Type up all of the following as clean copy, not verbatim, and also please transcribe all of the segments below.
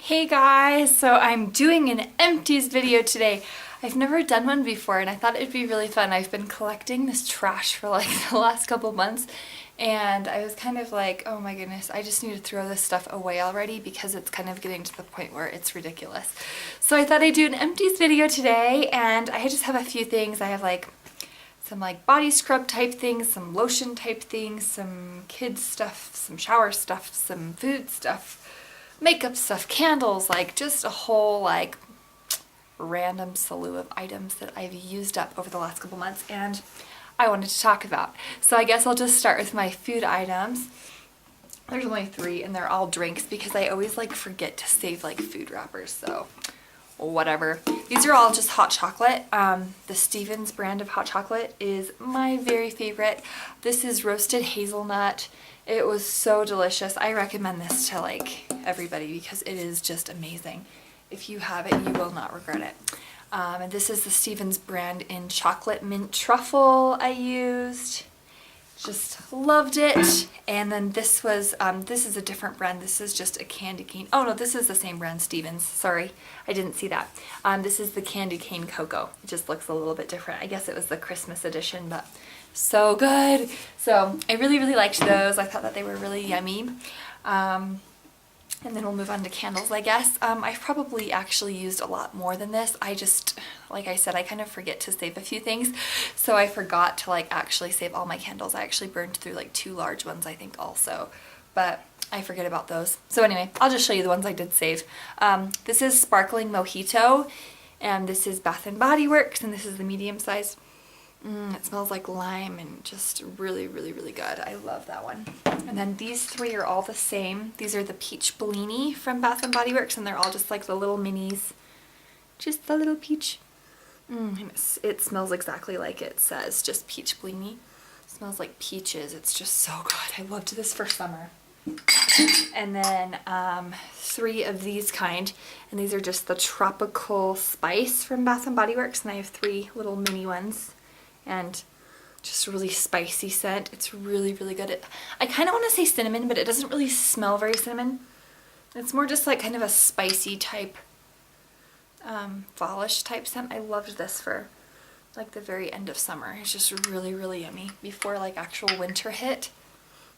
Hey guys, so I'm doing an empties video today. I've never done one before and I thought it'd be really fun. I've been collecting this trash for like the last couple months and I was kind of like, oh my goodness, I just need to throw this stuff away already because it's kind of getting to the point where it's ridiculous. So I thought I'd do an empties video today and I just have a few things. I have like some like body scrub type things, some lotion type things, some kids stuff, some shower stuff, some food stuff, makeup stuff, candles, like just a whole like random slew of items that I've used up over the last couple months and I wanted to talk about. So I guess I'll just start with my food items. There's only 3 and they're all drinks because I always like forget to save like food wrappers, so whatever. These are all just hot chocolate. The Stevens brand of hot chocolate is my very favorite. This is roasted hazelnut. It was so delicious. I recommend this to like everybody because it is just amazing. If you have it, you will not regret it. And this is the Stevens brand in chocolate mint truffle I used. Just loved it. And then this was, this is a different brand. This is just a candy cane. Oh no, this is the same brand, Stevens. Sorry, I didn't see that. This is the candy cane cocoa. It just looks a little bit different. I guess it was the Christmas edition, but so good. So I really, really liked those. I thought that they were really yummy. And then we'll move on to candles, I guess. I've probably actually used a lot more than this. I just, like I said, I kind of forget to save a few things. So I forgot to like actually save all my candles. I actually burned through like 2 large ones, I think also. But I forget about those. So anyway, I'll just show you the ones I did save. This is Sparkling Mojito. And this is Bath and Body Works. And this is the medium size. It smells like lime and just really, really, really good. I love that one. And then these 3 are all the same. These are the Peach Bellini from Bath and Body Works, and they're all just like the little minis. Just the little peach. And it smells exactly like it says, just Peach Bellini. It smells like peaches. It's just so good. I loved this for summer. And then 3 of these kind, and these are just the Tropical Spice from Bath and Body Works, and I have 3 little mini ones. And just a really spicy scent. It's really, really good. I kind of want to say cinnamon, but it doesn't really smell very cinnamon. It's more just like kind of a spicy type, fallish type scent. I loved this for like the very end of summer. It's just really, really yummy. Before like actual winter hit,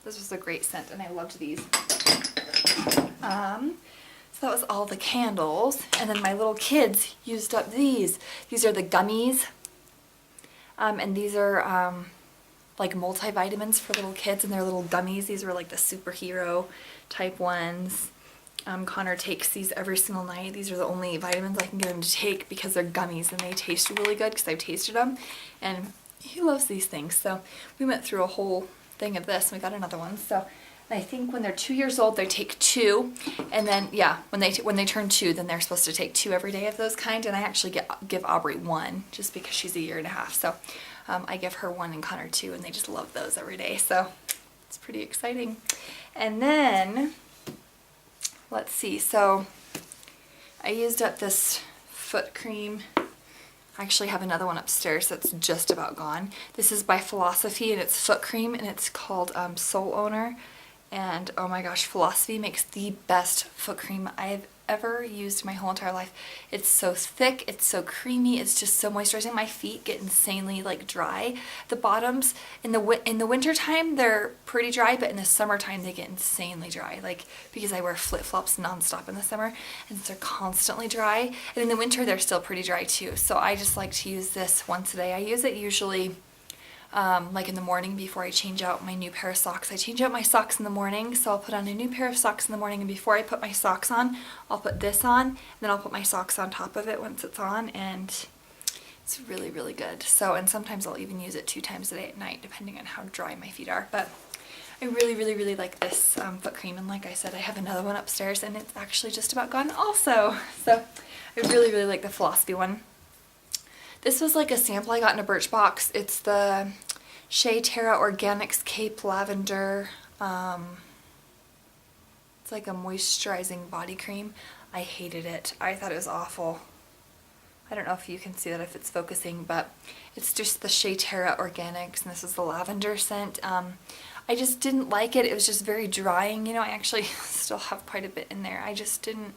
this was a great scent and I loved these. So that was all the candles. And then my little kids used up these. These are the gummies. And these are like multivitamins for little kids, and they're little gummies. These were like the superhero type ones. Connor takes these every single night. These are the only vitamins I can get him to take because they're gummies and they taste really good because I've tasted them. And he loves these things. So we went through a whole thing of this and we got another one. So I think when they're 2 years old, they take 2, and then yeah, when they turn 2, then they're supposed to take 2 every day of those kind. And I actually give Aubrey 1 just because she's a 1.5 years. So I give her 1 and Connor 2, and they just love those every day. So it's pretty exciting. And then let's see. So I used up this foot cream. I actually have another one upstairs that's just about gone. This is by Philosophy, and it's foot cream, and it's called Soul Owner. And oh my gosh, Philosophy makes the best foot cream I've ever used my whole entire life. It's so thick, it's so creamy, it's just so moisturizing. My feet get insanely like dry. The bottoms in the winter time they're pretty dry, but in the summertime they get insanely dry. Like because I wear flip-flops nonstop in the summer, and they're constantly dry. And in the winter they're still pretty dry too. So I just like to use this once a day. I use it usually like in the morning before I change out my new pair of socks. I change out my socks in the morning, so I'll put on a new pair of socks in the morning, and before I put my socks on, I'll put this on, and then I'll put my socks on top of it once it's on, and it's really, really good. So, and sometimes I'll even use it 2 times a day at night, depending on how dry my feet are. But I really, really, really like this foot cream, and like I said, I have another one upstairs, and it's actually just about gone also. So I really, really like the Philosophy one. This was like a sample I got in a Birchbox. It's the Shea Terra Organics Cape Lavender. It's like a moisturizing body cream. I hated it. I thought it was awful. I don't know if you can see that if it's focusing, but it's just the Shea Terra Organics, and this is the lavender scent. I just didn't like it. It was just very drying. You know, I actually still have quite a bit in there. I just didn't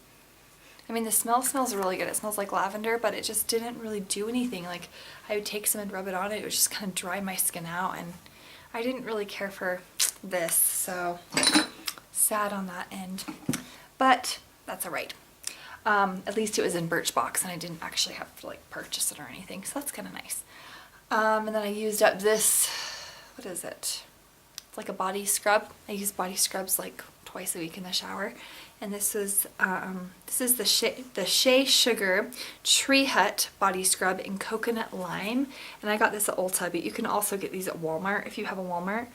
I mean, the smell smells really good. It smells like lavender, but it just didn't really do anything. Like, I would take some and rub it on, it would just kind of dry my skin out, and I didn't really care for this, so sad on that end. But that's alright. At least it was in Birchbox, and I didn't actually have to like purchase it or anything, so that's kind of nice. And then I used up this, what is it? It's like a body scrub. I use body scrubs like twice a week in the shower. And this is the Shea Sugar Tree Hut Body Scrub in Coconut Lime. And I got this at Ulta, but you can also get these at Walmart if you have a Walmart.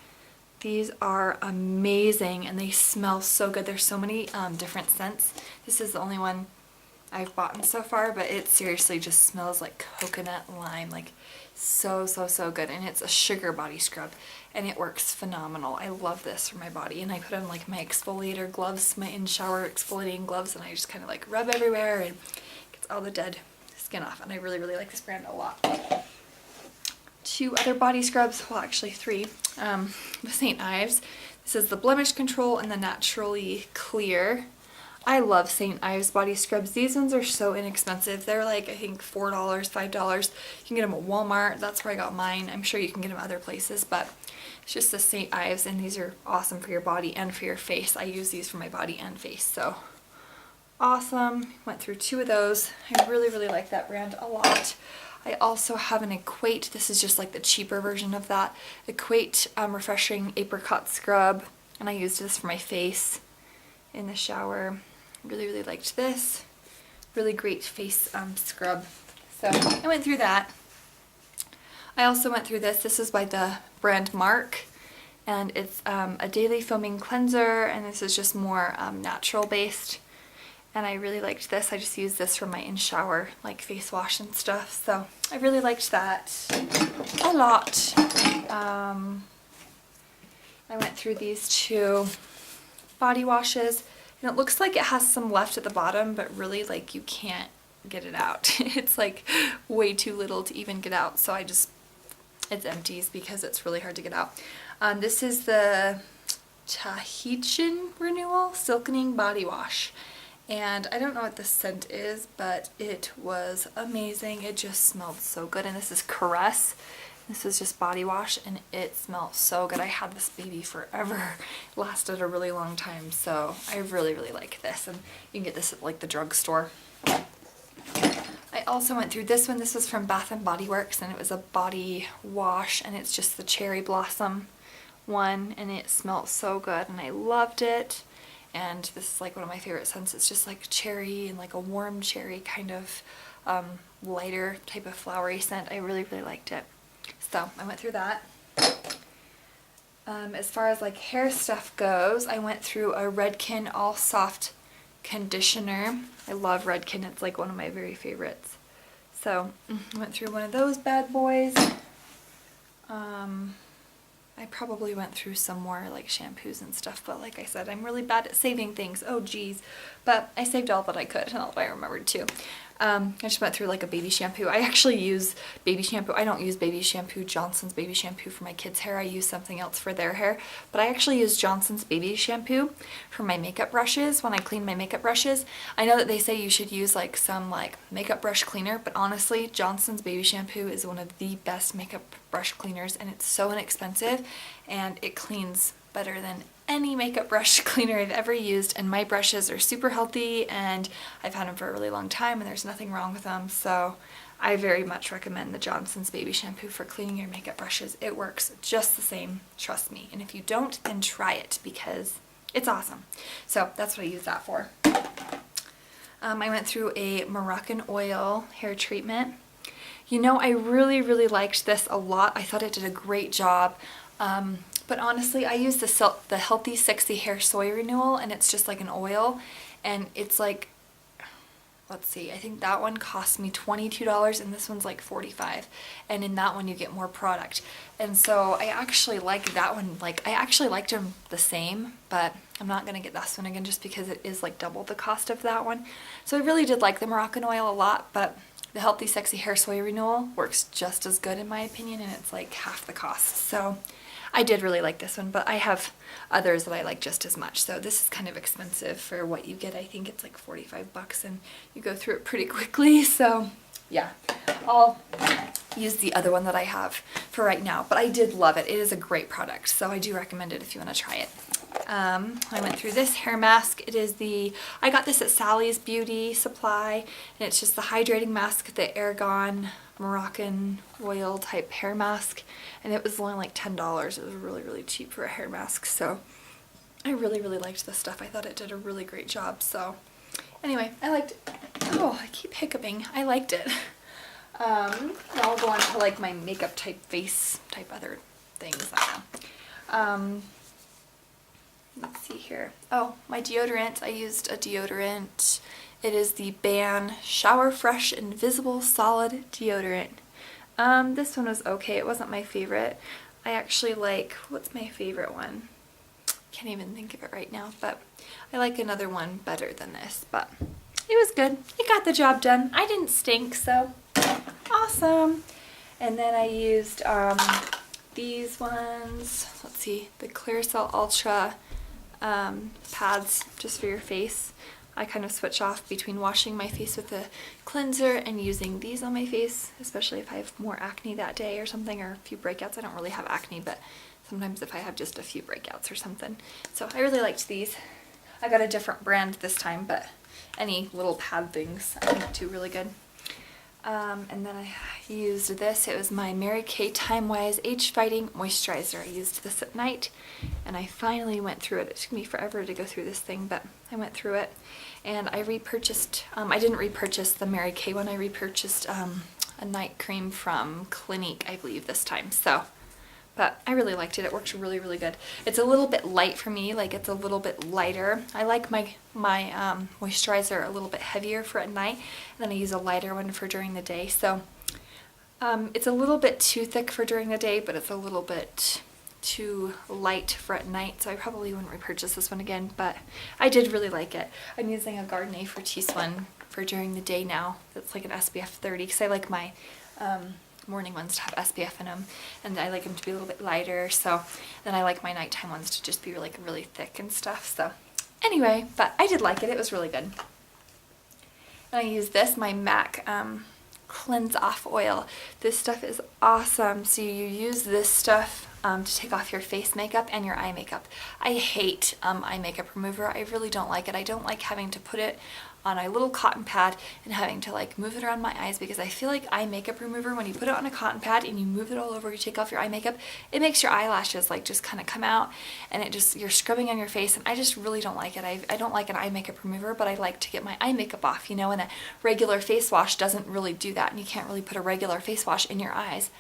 These are amazing, and they smell so good. There's so many different scents. This is the only one I've bought so far, but it seriously just smells like coconut lime, like so good. And it's a sugar body scrub, and it works phenomenal. I love this for my body, and I put on like my exfoliator gloves, my in-shower exfoliating gloves, and I just kind of like rub everywhere and gets all the dead skin off. And I really like this brand a lot. 2 other body scrubs, well actually 3, the St. Ives. This is the Blemish Control and the Naturally Clear. I love St. Ives body scrubs. These ones are so inexpensive. They're like, I think $4, $5. You can get them at Walmart. That's where I got mine. I'm sure you can get them other places, but it's just the St. Ives, and these are awesome for your body and for your face. I use these for my body and face, so awesome. Went through 2 of those. I really like that brand a lot. I also have an Equate. This is just like the cheaper version of that. Equate Refreshing Apricot Scrub, and I used this for my face in the shower. Really liked this. Really great face scrub. So I went through that. I also went through this. This is by the brand Mark, and it's a daily foaming cleanser, and this is just more natural based. And I really liked this. I just used this for my in-shower like face wash and stuff. So I really liked that a lot. I went through these 2 body washes, and it looks like it has some left at the bottom, but really like you can't get it out. It's like way too little to even get out. So it's Empties because it's really hard to get out. This is the Tahitian Renewal Silkening Body Wash. And I don't know what the scent is, but it was amazing. It just smelled so good. And this is Caress. This is just body wash, and it smells so good. I had this baby forever. It lasted a really long time, so I really like this. And you can get this at like the drugstore. I also went through this one. This was from Bath & Body Works, and it was a body wash, and it's just the cherry blossom one, and it smelled so good, and I loved it. And this is like one of my favorite scents. It's just like cherry and like a warm cherry kind of lighter type of flowery scent. I really liked it. So I went through that. As far as like hair stuff goes, I went through a Redken All Soft Conditioner. I love Redken. It's like one of my very favorites. So I went through one of those bad boys. I probably went through some more like shampoos and stuff, but like I said, I'm really bad at saving things. Oh geez. But I saved all that I could, and all that I remembered too. I just went through like a baby shampoo. I actually use baby shampoo. I don't use baby shampoo, Johnson's baby shampoo for my kids' hair. I use something else for their hair. But I actually use Johnson's baby shampoo for my makeup brushes when I clean my makeup brushes. I know that they say you should use like some like makeup brush cleaner, but honestly, Johnson's baby shampoo is one of the best makeup brush cleaners, and it's so inexpensive, and it cleans better than any makeup brush cleaner I've ever used. And my brushes are super healthy, and I've had them for a really long time, and there's nothing wrong with them. So I very much recommend the Johnson's baby shampoo for cleaning your makeup brushes. It works just the same, trust me. And if you don't, then try it because it's awesome. So that's what I use that for. I went through a Moroccan oil hair treatment. You know, I really liked this a lot. I thought it did a great job. But honestly, I use the Healthy Sexy Hair Soy Renewal, and it's just like an oil, and it's like, let's see, I think that one cost me $22, and this one's like $45, and in that one you get more product. And so I actually like that one. Like, I actually liked them the same, but I'm not gonna get this one again just because it is like double the cost of that one. So I really did like the Moroccan oil a lot, but the Healthy Sexy Hair Soy Renewal works just as good in my opinion, and it's like half the cost. So I did really like this one, but I have others that I like just as much. So this is kind of expensive for what you get. I think it's like 45 bucks and you go through it pretty quickly. So yeah, I'll use the other one that I have for right now, but I did love it. It is a great product, so I do recommend it if you want to try it. I went through this hair mask. It is I got this at Sally's Beauty Supply, and it's just the hydrating mask, the Ergon Moroccan oil type hair mask, and it was only like $10. It was really, really cheap for a hair mask, so I really, really liked this stuff. I thought it did a really great job, so anyway, I liked it. Oh, I keep hiccuping. I liked it. Now I'll go on to like my makeup type, face type other things. I don't know. Let's see here. Oh, my deodorant. I used a deodorant. It is the Ban Shower Fresh Invisible Solid Deodorant. This one was okay. It wasn't my favorite. I actually like, what's my favorite one? Can't even think of it right now, but I like another one better than this, but it was good. It got the job done. I didn't stink, so awesome. And then I used these ones. Let's see, the Clearasil Ultra pads just for your face. I kind of switch off between washing my face with a cleanser and using these on my face, especially if I have more acne that day or something, or a few breakouts. I don't really have acne, but sometimes if I have just a few breakouts or something. So I really liked these. I got a different brand this time, but any little pad things I think do really good. And then I used this. It was my Mary Kay Time Wise Age Fighting Moisturizer. I used this at night, and I finally went through it. It took me forever to go through this thing, but I went through it. And I repurchased, I didn't repurchase the Mary Kay one. I repurchased a night cream from Clinique, I believe, this time. So, but I really liked it. It works really, really good. It's a little bit light for me, like it's a little bit lighter. I like my moisturizer a little bit heavier for at night, and then I use a lighter one for during the day. So it's a little bit too thick for during the day, but it's a little bit too light for at night, so I probably wouldn't repurchase this one again, but I did really like it. I'm using a Garnier Fructis one for during the day now. It's like an SPF 30, because I like my morning ones to have SPF in them, and I like them to be a little bit lighter, so then I like my nighttime ones to just be like really thick and stuff. So anyway, but I did like it. It was really good. And I use this, my MAC Cleanse Off Oil. This stuff is awesome. So you use this stuff to take off your face makeup and your eye makeup. I hate eye makeup remover. I really don't like it. I don't like having to put it on a little cotton pad and having to like move it around my eyes, because I feel like eye makeup remover, when you put it on a cotton pad and you move it all over, you take off your eye makeup, it makes your eyelashes like just kind of come out, and it just, you're scrubbing on your face, and I just really don't like it. I don't like an eye makeup remover, but I like to get my eye makeup off, you know, and a regular face wash doesn't really do that, and you can't really put a regular face wash in your eyes.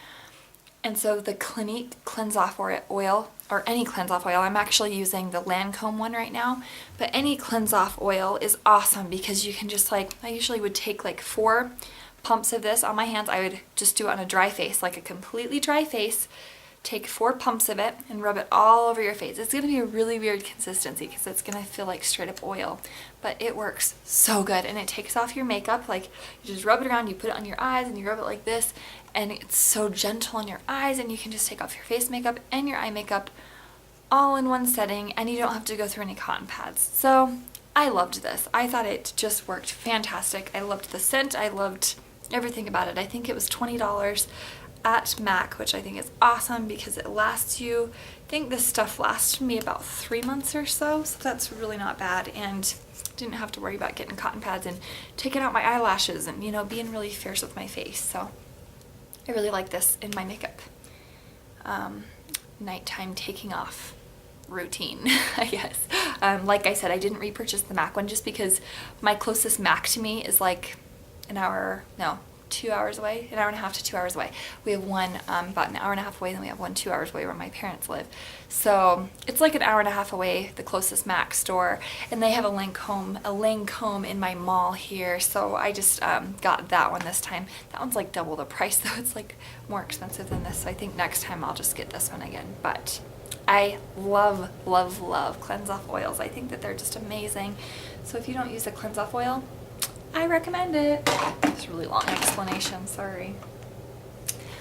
And so the Clinique Cleanse Off Oil, or any Cleanse Off Oil, I'm actually using the Lancome one right now, but any Cleanse Off Oil is awesome, because you can just like, I usually would take like 4 pumps of this on my hands. I would just do it on a dry face, like a completely dry face, take 4 pumps of it and rub it all over your face. It's going to be a really weird consistency, because it's going to feel like straight up oil, but it works so good, and it takes off your makeup. Like, you just rub it around, you put it on your eyes, and you rub it like this, and it's so gentle on your eyes, and you can just take off your face makeup and your eye makeup all in one setting, and you don't have to go through any cotton pads. So I loved this. I thought it just worked fantastic. I loved the scent. I loved everything about it. I think it was $20 at MAC, which I think is awesome, because it lasts you, I think this stuff lasted me about 3 months or so, so that's really not bad, and didn't have to worry about getting cotton pads and taking out my eyelashes and, you know, being really fierce with my face. So I really like this in my makeup nighttime taking off routine, I guess. Like I said, I didn't repurchase the MAC one just because my closest MAC to me is like 2 hours away, an hour and a half to 2 hours away. We have one about an hour and a half away, then we have one 2 hours away where my parents live. So it's like an hour and a half away, the closest MAC store, and they have a Lancome in my mall here. So I just got that one this time. That one's like double the price though. It's like more expensive than this. So I think next time I'll just get this one again. But I love, love, love Cleanse Off oils. I think that they're just amazing. So if you don't use a Cleanse Off oil, I recommend it. It's a really long explanation, sorry.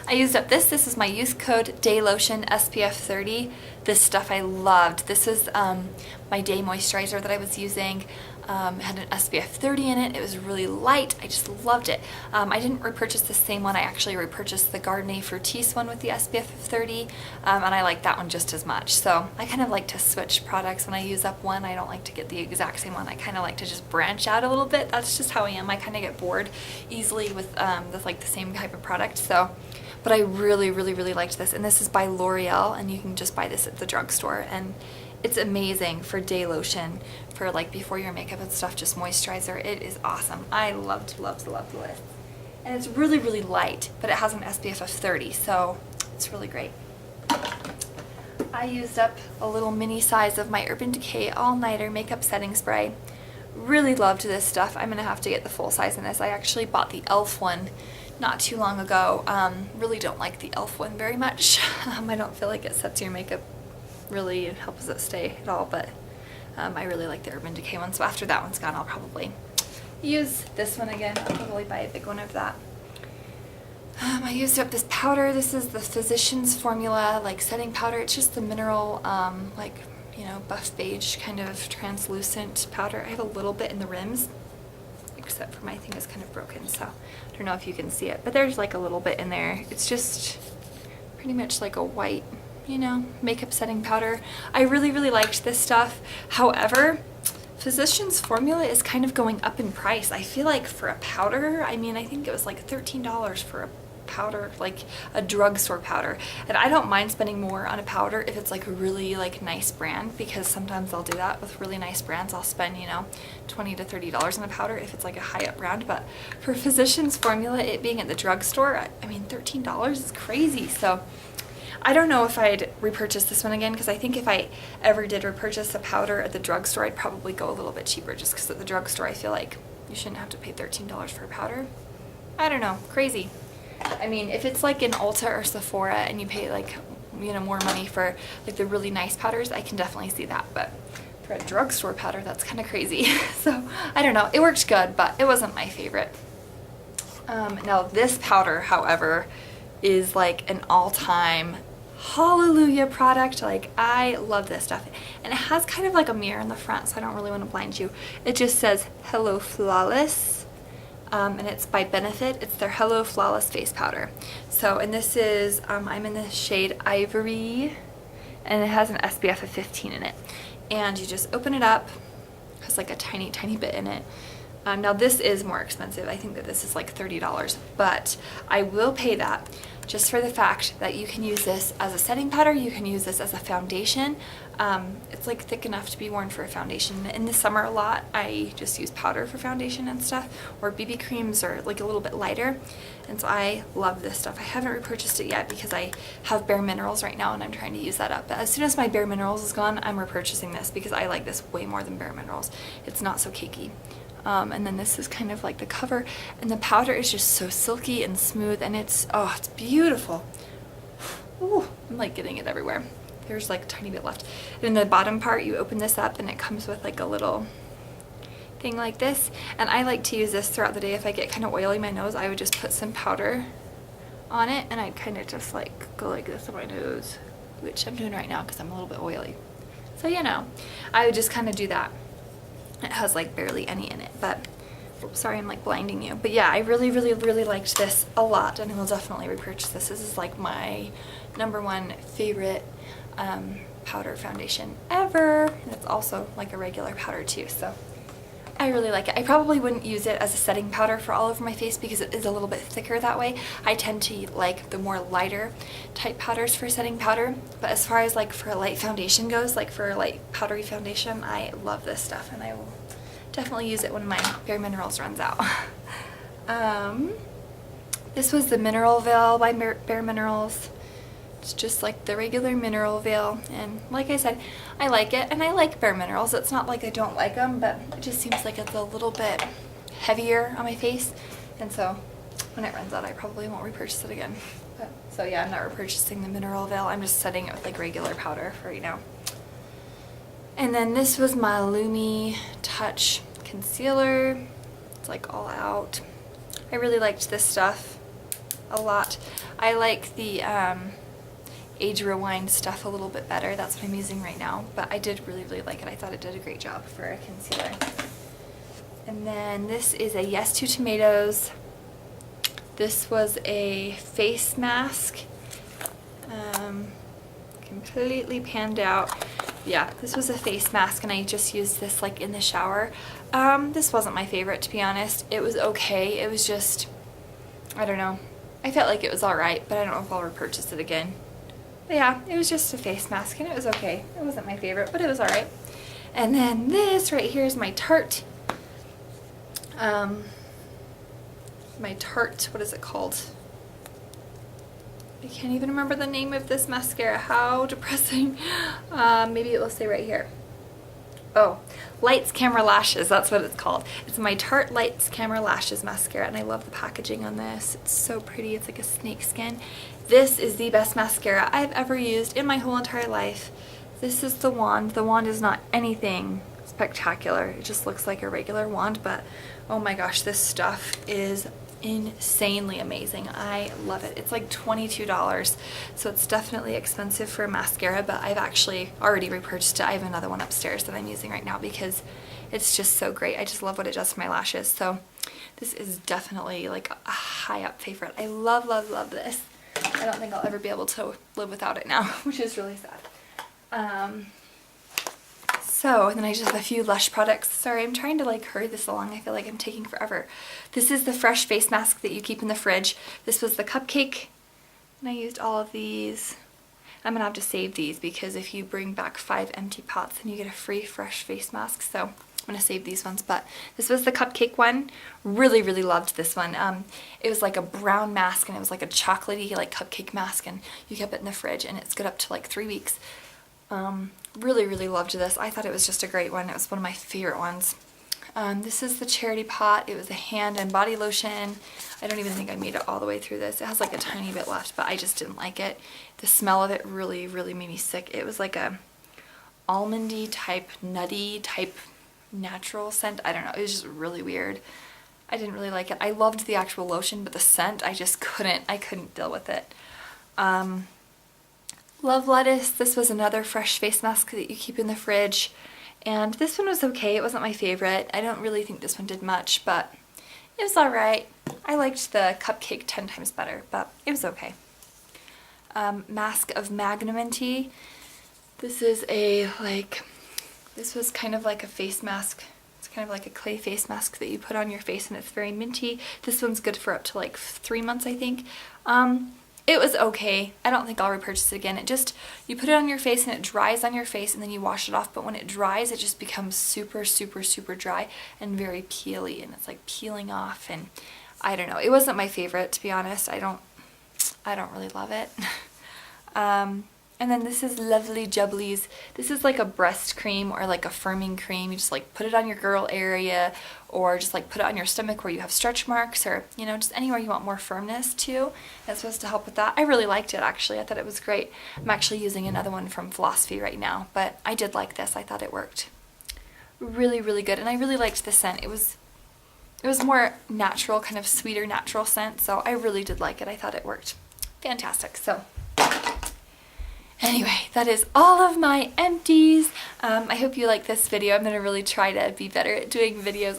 I used up this. This is my youth code Day Lotion SPF 30. This stuff I loved. This is my day moisturizer that I was using. It had an SPF 30 in it. It was really light. I just loved it. I didn't repurchase the same one. I actually repurchased the Garnier Fructis one with the SPF of 30, and I like that one just as much. So I kind of like to switch products when I use up one. I don't like to get the exact same one. I kind of like to just branch out a little bit. That's just how I am. I kind of get bored easily with like the same type of product. So, but I really, really, really liked this. And this is by L'Oreal, and you can just buy this at the drugstore. And it's amazing for day lotion, for like before your makeup and stuff, just moisturizer. It is awesome. I loved this. And it's really, really light, but it has an SPF of 30, so it's really great. I used up a little mini size of my Urban Decay All Nighter Makeup Setting Spray. Really loved this stuff. I'm gonna have to get the full size in this. I actually bought the e.l.f. one not too long ago. Really don't like the e.l.f. one very much. I don't feel like it sets your makeup really and helps it stay at all, but I really like the Urban Decay one, so after that one's gone I'll probably use this one again. I'll probably buy a big one of that. I used up this powder. This is the Physicians Formula like setting powder. It's just the mineral like, you know, buff beige kind of translucent powder. I have a little bit in the rims, except for my thing is kind of broken, so I don't know if you can see it, but there's like a little bit in there. It's just pretty much like a white, you know, makeup setting powder. I really, really liked this stuff. However, Physicians Formula is kind of going up in price. I feel like for a powder, I mean, I think it was like $13 for a powder, like a drugstore powder. And I don't mind spending more on a powder if it's like a really like nice brand, because sometimes I'll do that with really nice brands. I'll spend, you know, $20 to $30 on a powder if it's like a high up brand. But for Physicians Formula, it being at the drugstore, I mean, $13 is crazy. So I don't know if I'd repurchase this one again, because I think if I ever did repurchase a powder at the drugstore, I'd probably go a little bit cheaper, just because at the drugstore I feel like you shouldn't have to pay $13 for a powder. I don't know, crazy. I mean, if it's like in Ulta or Sephora and you pay like, you know, more money for like the really nice powders, I can definitely see that. But for a drugstore powder, that's kind of crazy. So I don't know, it worked good, but it wasn't my favorite. Now this powder, however, is like an all-time hallelujah product. Like, I love this stuff, and it has kind of like a mirror in the front, so I don't really want to blind you. It just says Hello Flawless, and it's by Benefit. It's their Hello Flawless face powder. So, and this is I'm in the shade Ivory, and it has an SPF of 15 in it, and you just open it up. It has like a tiny bit in it. Now this is more expensive. I think that this is like $30, but I will pay that just for the fact that you can use this as a setting powder. You can use this as a foundation. It's like thick enough to be worn for a foundation. In the summer a lot, I just use powder for foundation and stuff, or BB creams, or like a little bit lighter. And so I love this stuff. I haven't repurchased it yet because I have Bare Minerals right now and I'm trying to use that up. But as soon as my Bare Minerals is gone, I'm repurchasing this because I like this way more than Bare Minerals. It's not so cakey. And then this is kind of like the cover, and the powder is just so silky and smooth, and it's beautiful. Ooh, I'm like getting it everywhere. There's like a tiny bit left. And in the bottom part, you open this up and it comes with like a little thing like this. And I like to use this throughout the day. If I get kind of oily in my nose, I would just put some powder on it, and I'd kind of just like go like this on my nose, which I'm doing right now because I'm a little bit oily. So, you know, I would just kind of do that. It has like barely any in it, but oops, sorry, I'm like blinding you. But yeah, I really liked this a lot, and I will definitely repurchase this. This is like my #1 favorite powder foundation ever. And it's also like a regular powder too, so I really like it. I probably wouldn't use it as a setting powder for all over my face because it is a little bit thicker that way. I tend to like the more lighter type powders for setting powder, but as far as like for a light foundation goes, like for a light powdery foundation, I love this stuff, and I will definitely use it when my Bare Minerals runs out. This was the Mineral Veil by Bare Minerals. It's just like the regular mineral veil, and like I said, I like it, and I like Bare Minerals. It's not like I don't like them, but it just seems like it's a little bit heavier on my face, and so when it runs out, I probably won't repurchase it again. But, so yeah, I'm not repurchasing the mineral veil. I'm just setting it with like regular powder for right now. And then this was my Lumi Touch Concealer. It's like all out. I really liked this stuff. a lot. I like the Age Rewind stuff a little bit better. That's what I'm using right now, but I did really, really like it. I thought it did a great job for a concealer. And then this is a Yes to Tomatoes. This was a face mask. Completely panned out. Yeah, this was a face mask and I just used this like in the shower. This wasn't my favorite, to be honest. It was okay. It was just, I don't know. I felt like it was alright, but I don't know if I'll repurchase it again. But yeah, it was just a face mask and it was okay. It wasn't my favorite, but it was alright. And then this right here is my Tarte. What is it called? I can't even remember the name of this mascara. How depressing. Maybe it will say right here. Oh, Lights Camera Lashes, that's what it's called. It's my Tarte Lights Camera Lashes mascara, and I love the packaging on this. It's so pretty. It's like a snake skin. This is the best mascara I've ever used in my whole entire life. This is the wand. The wand is not anything spectacular. It just looks like a regular wand, but oh my gosh, this stuff is insanely amazing. I love it. It's like $22, so it's definitely expensive for a mascara, but I've actually already repurchased it. I have another one upstairs that I'm using right now because it's just so great. I just love what it does to my lashes. So this is definitely like a high up favorite. I love, love, love this. I don't think I'll ever be able to live without it now, which is really sad. So, and then I just have a few Lush products. Sorry, I'm trying to like hurry this along. I feel like I'm taking forever. This is the fresh face mask that you keep in the fridge. This was the cupcake, and I used all of these. I'm gonna have to save these because if you bring back 5 empty pots, then you get a free fresh face mask. So I'm gonna save these ones, but this was the cupcake one. Really, really loved this one. It was like a brown mask and it was like a chocolatey like cupcake mask, and you kept it in the fridge and it's good up to like 3 weeks. Really, really loved this. I thought it was just a great one. It was one of my favorite ones. This is the Charity Pot. It was a hand and body lotion. I don't even think I made it all the way through this. It has like a tiny bit left, but I just didn't like it. The smell of it really, really made me sick. It was like a almondy type, nutty type natural scent. I don't know. It was just really weird. I didn't really like it. I loved the actual lotion, but the scent, I just couldn't. I couldn't deal with it. Love Lettuce. This was another fresh face mask that you keep in the fridge. And this one was okay. It wasn't my favorite. I don't really think this one did much, but it was alright. I liked the cupcake 10 times better, but it was okay. Mask of Magnum-Tea. This is this was kind of like a face mask. It's kind of like a clay face mask that you put on your face, and it's very minty. This one's good for up to like 3 months, I think. It was okay. I don't think I'll repurchase it again. You put it on your face and it dries on your face and then you wash it off, but when it dries it just becomes super, super, super dry and very peely, and it's like peeling off, and I don't know. It wasn't my favorite, to be honest. I don't really love it. And then this is Lovely Jubblies. This is like a breast cream or like a firming cream. You just like put it on your girdle area, or just like put it on your stomach where you have stretch marks, or you know, just anywhere you want more firmness to. It's supposed to help with that. I really liked it actually. I thought it was great. I'm actually using another one from Philosophy right now, but I did like this. I thought it worked really, really good, and I really liked the scent. It was more natural, kind of sweeter natural scent, so I really did like it. I thought it worked fantastic. So anyway, that is all of my empties. I hope you like this video. I'm going to really try to be better at doing videos